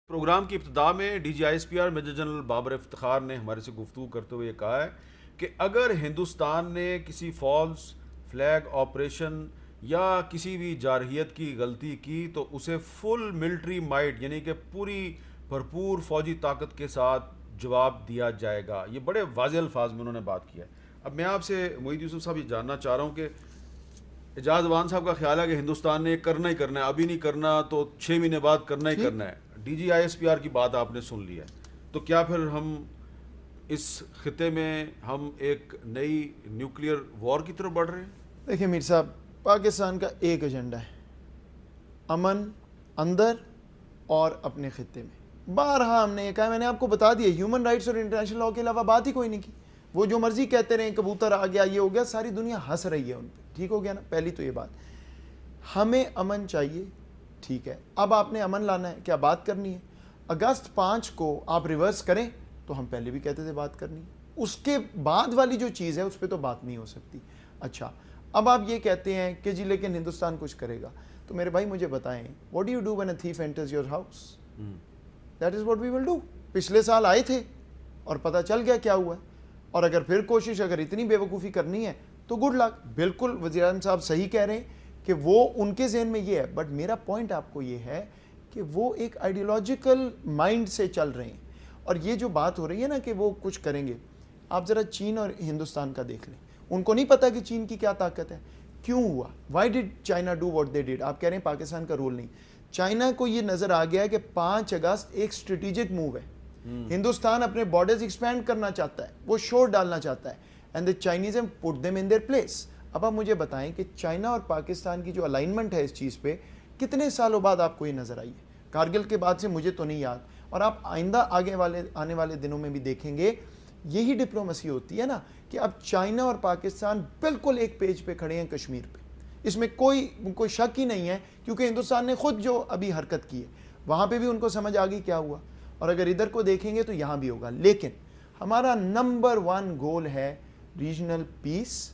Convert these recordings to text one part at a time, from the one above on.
Programme کی ابتدا میں D G I S P R major general Babar Iftikhar نے ہمارے سے گفتگو کرتے ہوئے کہا ہے کہ اگر ہندوستان نے کسی فالس فلیگ آپریشن یا کسی بھی جارحیت کی غلطی کی تو اسے فل ملٹری مائٹ یعنی کہ پوری بھرپور فوجی طاقت کے ساتھ جواب دیا جائے گا. یہ بڑے واضح الفاظ میں انہوں نے بات کیا ہے. اب میں آپ سے معید یوسف صاحب یہ جاننا چاہ رہا ہوں کہ اعجاز وان صاحب کا خیال ہے کہ ہندوستان نے کرنا ہی کرنا ہے, ابھی نہیں کرنا تو 6 مہینے بعد کرنا ہی کرنا ہے. D G I S P R کی بات آپ نے سن لی ہے, تو کیا پھر ہم اس خطے میں ہم ایک نئی نیوکلیئر وار کی طرف بڑھ رہے ہیں؟ دیکھیں میر صاحب, پاکستان کا ایک ایجنڈا ہے, امن اندر اور اپنے خطے میں. بارہا ہم نے یہ کہا, میں نے آپ کو بتا دیا, ہیومن رائٹس اور انٹرنیشنل لاء کے علاوہ بات ہی کوئی نہیں کی. وہ جو مرضی کہتے رہے, کبوتر آ گیا, یہ ہو گیا, ساری دنیا ہنس رہی ہے ان پہ. ٹھیک ہو گیا نا, پہلی تو یہ بات. ہمیں امن چاہیے, ٹھیک ہے. اب آپ نے امن لانا ہے, کیا بات کرنی ہے؟ اگست 5 کو آپ ریورس کریں تو ہم پہلے بھی کہتے تھے بات کرنی, اس کے بعد والی جو چیز ہے اس پہ تو بات نہیں ہو سکتی. اچھا, اب آپ یہ کہتے ہیں کہ جی لیکن ہندوستان کچھ کرے گا, تو میرے بھائی مجھے بتائیں, what do you do when a thief enters your house? That is what we will do. پچھلے سال آئے تھے اور پتہ چل گیا کیا ہوا ہے, اور اگر پھر کوشش اگر اتنی بے وقوفی کرنی ہے تو گڈ لک. بالکل وزیر اعظم صاحب صحیح کہہ رہے ہیں کہ وہ ان کے ذہن میں یہ ہے, بٹ میرا پوائنٹ آپ کو یہ ہے کہ وہ ایک آئیڈیولوجیکل مائنڈ سے چل رہے ہیں. اور یہ جو بات ہو رہی ہے نا کہ وہ کچھ کریں گے, آپ ذرا چین اور ہندوستان کا دیکھ لیں. ان کو نہیں پتا کہ چین کی کیا طاقت ہے. کیوں ہوا؟ Why did China do what they did? آپ کہہ رہے ہیں پاکستان کا رول نہیں. چائنا کو یہ نظر آ گیا ہے کہ 5 اگست ایک اسٹریٹجک موو ہے. ہندوستان اپنے بارڈرز ایکسپینڈ کرنا چاہتا ہے, وہ شور ڈالنا چاہتا ہے, and the Chinese have put them in their place. اب آپ مجھے بتائیں کہ چائنا اور پاکستان کی جو الائنمنٹ ہے اس چیز پہ, کتنے سالوں بعد آپ کو یہ نظر آئی ہے؟ کارگل کے بعد سے مجھے تو نہیں یاد. اور آپ آئندہ آنے والے دنوں میں بھی دیکھیں گے یہی ڈپلومیسی ہوتی ہے نا, کہ اب چائنا اور پاکستان بالکل ایک پیج پہ کھڑے ہیں کشمیر پہ. اس میں کوئی شک ہی نہیں ہے, کیونکہ ہندوستان نے خود جو ابھی حرکت کی ہے وہاں پہ بھی ان کو سمجھ آ گئی کیا ہوا, اور اگر ادھر کو دیکھیں گے تو یہاں بھی ہوگا. لیکن ہمارا نمبر 1 گول ہے regional peace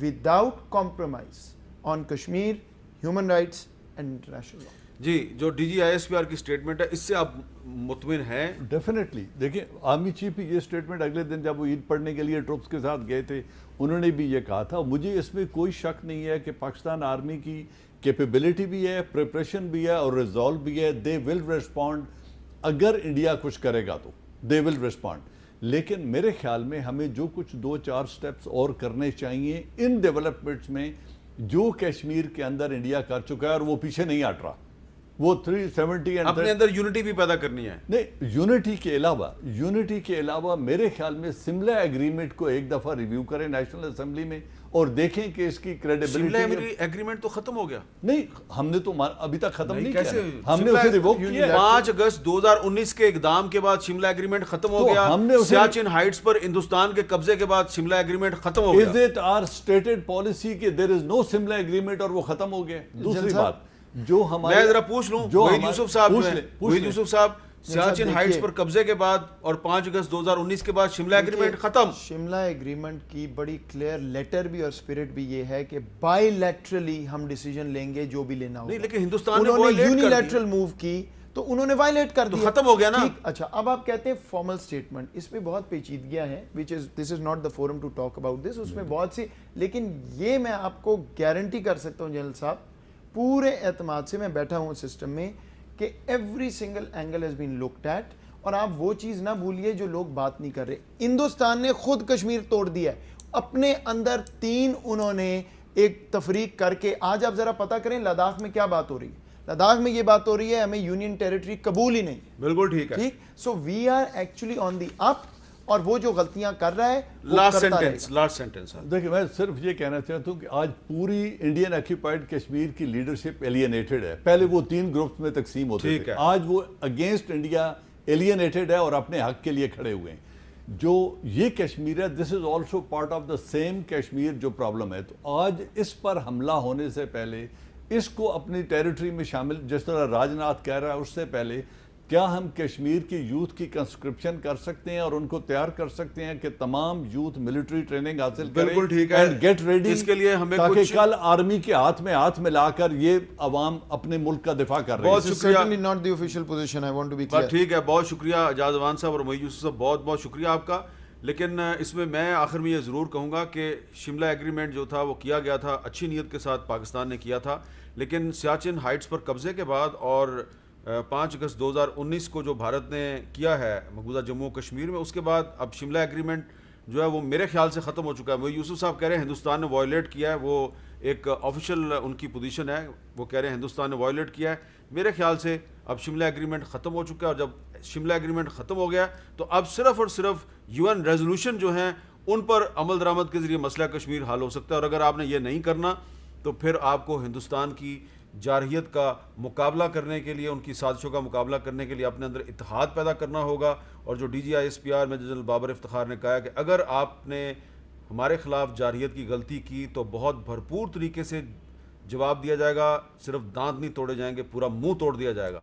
without compromise on Kashmir, human rights and international law. جی, جو D G I S P R کی اسٹیٹمنٹ ہے اس سے آپ مطمئن ہیں؟ ڈیفینیٹلی. دیکھیں آرمی چیف کی یہ اسٹیٹمنٹ اگلے دن جب وہ عید پڑھنے کے لیے ٹروپس کے ساتھ گئے تھے, انہوں نے بھی یہ کہا تھا. مجھے اس میں کوئی شک نہیں ہے کہ پاکستان آرمی کی کیپیبلٹی بھی ہے, پریپریشن بھی ہے اور ریزالو بھی ہے. دے ول ریسپونڈ, اگر انڈیا کچھ کرے گا تو دے ول ریسپونڈ. لیکن میرے خیال میں ہمیں جو کچھ 2-4 سٹیپس اور کرنے چاہیے ان ڈیولپمنٹس میں جو کشمیر کے اندر انڈیا کر چکا ہے, اور وہ پیچھے نہیں ہٹ رہا. وہ 370 اپنے اندر یونٹی بھی پیدا کرنی ہے. نہیں, یونٹی کے علاوہ میرے خیال میں سملا ایگریمنٹ کو ایک دفعہ ریویو کریں نیشنل اسمبلی میں, اور دیکھیں کہ اس کی کریڈیبلٹی. سملا ایگریمنٹ تو ختم ہو گیا. نہیں, ہم نے تو ابھی تک ختم نہیں کیا, ہم نے اسے ریووک کیا. 5 اگست 2019 کے اقدام کے بعد شملہ ایگریمنٹ ختم ہو گیا. سیاچن ہائٹس پر ہندوستان کے قبضے کے بعد شملہ ایگریمنٹ ختم ہو گیا. Is it our stated policy کہ there is no سملا ایگریمنٹ اور وہ ختم ہو گیا؟ دوسری بات جو ہمارے, میں ذرا پوچھ لوں, وحید یوسف صاحب, سیاچن ہائٹس پر قبضے کے بعد اور 5 اگست 2019 کے بعد شملہ ایگریمنٹ ختم. شملہ ایگریمنٹ کی بڑی کلیئر لیٹر بھی اور اسپرٹ بھی یہ ہے کہ بائی لیٹرلی ہم ڈیسیجن لیں گے جو بھی لینا ہوگا. نہیں, لیکن ہندوستان نے یونیلیٹرل موو کی تو انہوں نے وائلیٹ کر دیا, ختم ہو گیا نا. اچھا, اب آپ کہتے ہیں فارمل اسٹیٹمنٹ, اس پہ بہت پیچیدگیاں ہیں, this is not the forum to talk about this. اس میں بہت سی, لیکن یہ میں آپ کو گارنٹی کر سکتا ہوں جنرل صاحب پورے اعتماد سے, میں بیٹھا ہوں سسٹم میں, کہ every single angle has been looked at. اور آپ وہ چیز نہ بھولیے جو لوگ بات نہیں کر رہے, ہندوستان نے خود کشمیر توڑ دیا ہے اپنے اندر. 3 انہوں نے ایک تفریق کر کے, آج آپ ذرا پتہ کریں لداخ میں کیا بات ہو رہی ہے. لداخ میں یہ بات ہو رہی ہے ہمیں یونین ٹیریٹری قبول ہی نہیں. بالکل ٹھیک ہے. ٹھیک, سو وی آر ایکچولی آن دی اپ, اور وہ جو غلطیاں کر رہا ہے لاسٹ سینٹنس. دیکھیں میں صرف یہ کہنا چاہتا ہوں کہ آج پوری انڈین آکیوپائڈ کشمیر کی لیڈرشپ ایلینیٹڈ ہے. پہلے وہ 3 گروپس میں تقسیم ہوتے تھے, آج وہ اگینسٹ انڈیا ایلینیٹڈ ہے اور اپنے حق کے لیے کھڑے ہوئے ہیں. جو یہ کشمیر ہے, this is also part of the same Kashmir جو پرابلم ہے. تو آج اس پر حملہ ہونے سے پہلے اس کو اپنی ٹیریٹری میں شامل, جس طرح راج ناتھ کہہ رہا ہے, اس سے پہلے کیا ہم کشمیر کی یوتھ کی کنسکرپشن کر سکتے ہیں اور ان کو تیار کر سکتے ہیں کہ تمام یوتھ ملٹری ٹریننگ حاصل کریں؟ بالکل ٹھیک ہے، اینڈ گیٹ ریڈی، اس کے لیے ہمیں تاکہ کل آرمی کے ہاتھ میں ہاتھ ملا کر یہ عوام اپنے ملک کا دفاع کر رہے ہیں۔ بہت شکریہ، not the official position, I want to be بات clear. ٹھیک ہے، بہت شکریہ اعجاز اوان صاحب اور محی یوسف صاحب، بہت بہت شکریہ آپ کا۔ لیکن اس میں آخر میں یہ ضرور کہوں گا کہ شملہ ایگریمنٹ جو تھا وہ کیا گیا تھا، اچھی نیت کے ساتھ پاکستان نے کیا تھا، لیکن سیاچن ہائٹس پر قبضے کے بعد اور 5 اگست 2019 کو جو بھارت نے کیا ہے مقبوضہ جموں و کشمیر میں، اس کے بعد اب شملہ ایگریمنٹ جو ہے وہ میرے خیال سے ختم ہو چکا ہے۔ محی یوسف صاحب کہہ رہے ہیں ہندوستان نے وائلیٹ کیا ہے، وہ ایک آفیشیل ان کی پوزیشن ہے، وہ کہہ رہے ہیں ہندوستان نے وائلیٹ کیا ہے۔ میرے خیال سے اب شملہ ایگریمنٹ ختم ہو چکا ہے، اور جب شملہ ایگریمنٹ ختم ہو گیا تو اب صرف اور صرف UN ریزولوشن جو ہیں ان پر عمل درآمد کے ذریعے مسئلہ کشمیر حل ہو سکتا ہے، اور اگر آپ نے یہ نہیں کرنا تو پھر آپ کو ہندوستان کی جارحیت کا مقابلہ کرنے کے لیے، ان کی سازشوں کا مقابلہ کرنے کے لیے اپنے اندر اتحاد پیدا کرنا ہوگا۔ اور جو DGISPR major general Babar Iftikhar نے کہا ہے کہ اگر آپ نے ہمارے خلاف جارحیت کی غلطی کی تو بہت بھرپور طریقے سے جواب دیا جائے گا، صرف دانت نہیں توڑے جائیں گے، پورا منہ توڑ دیا جائے گا۔